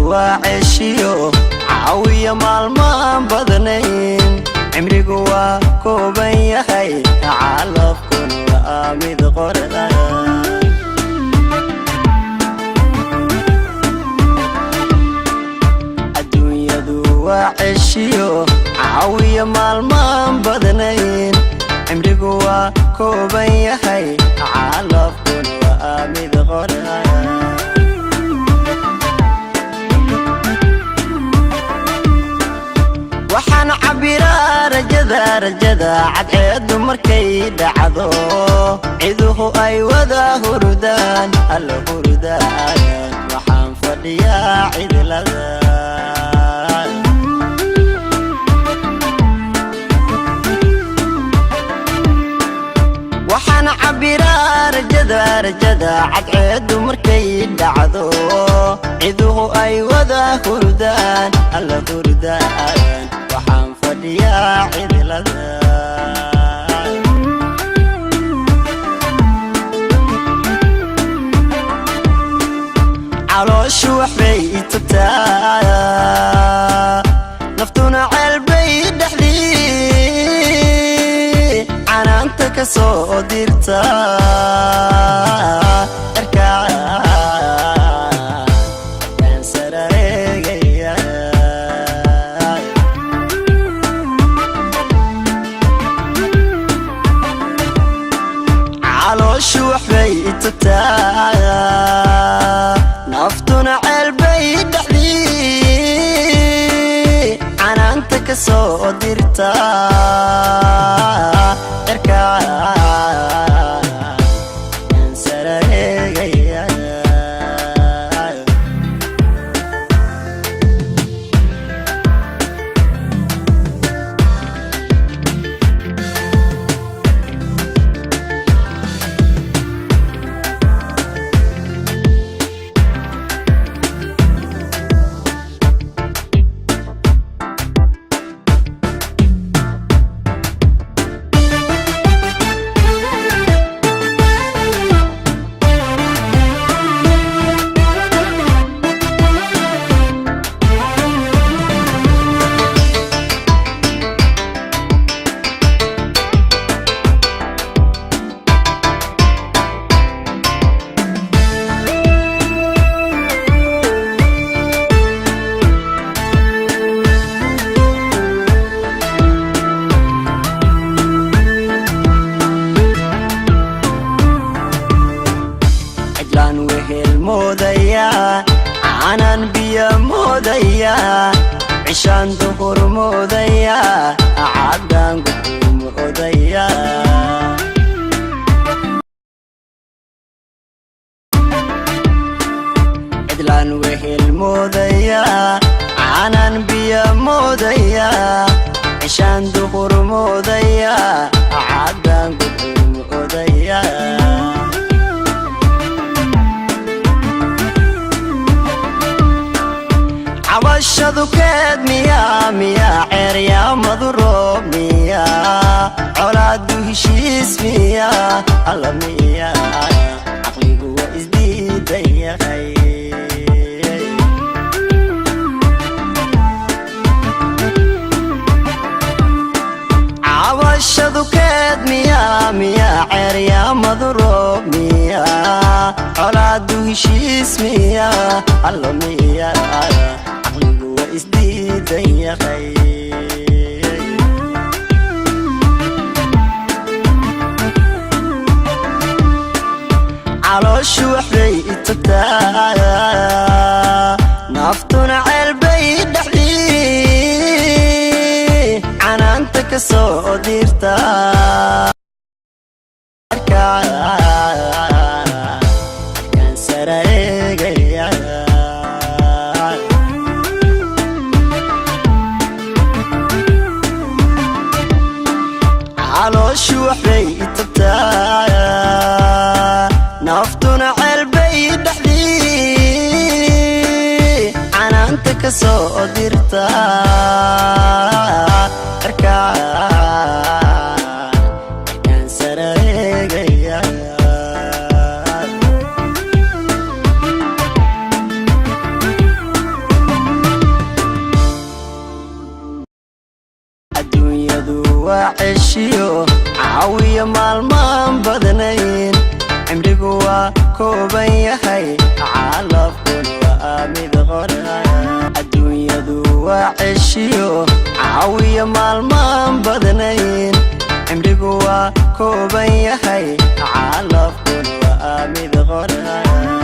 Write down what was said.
وعشيو عاوية مالمان بدنين عمريقو وكوبان يحي عالفكن وآمد قردان الدنيا دو وعشيو عاوية مالمان بدنين عمريقو وكوبان يحي عالفكن وآمد قردان waxaan cabiraa rajada cadceedu markay dhacdo ciduhu ay wada hurdaan alla hurdaan waxaan fadhiyaa cidlada waxaan cabiraa rajada cadceedu markay dhacdo ciduhu ay wada hurdaan alla hurdaan waxaan fadhiyaa cidlada calooshu waxbay itubtaa naftuna ceelbay dhexdii canaanta ka soo dirta calooshu waxbay itubtaa naftuna ceelbay dhexdii canaanta ka soo dirta عانان بيا موديا عشان ظهور موديا عدان قدوم موديا عدلان وهل موديا عانان بيا موديا عشان ظهور موديا عدان قدوم موديا عواشدو كاد ميا عريا مضروب ميا عولادو هشيس ميا الله ميا عقلي هو ازديد يا خي عواشدو كاد ميا عريا مضروب ميا عولادو هشيس ميا الله ميا isdiid ya qay calooshu waxbay itubtaa naftuna ceelbay dhexdii canaanta ka soo dirta kan sareegaya calooshu waxbay itubtaa naftuna ceelbay dhexdii canaanta ka soo dirta kan sareegaya وعشيو عاوية مالمان بدنين عمريقو كوبان يحي عالفكن وآمد غرايا الدنيا دو وعشيو عاوية مالمان بدنين عمريقو كوبان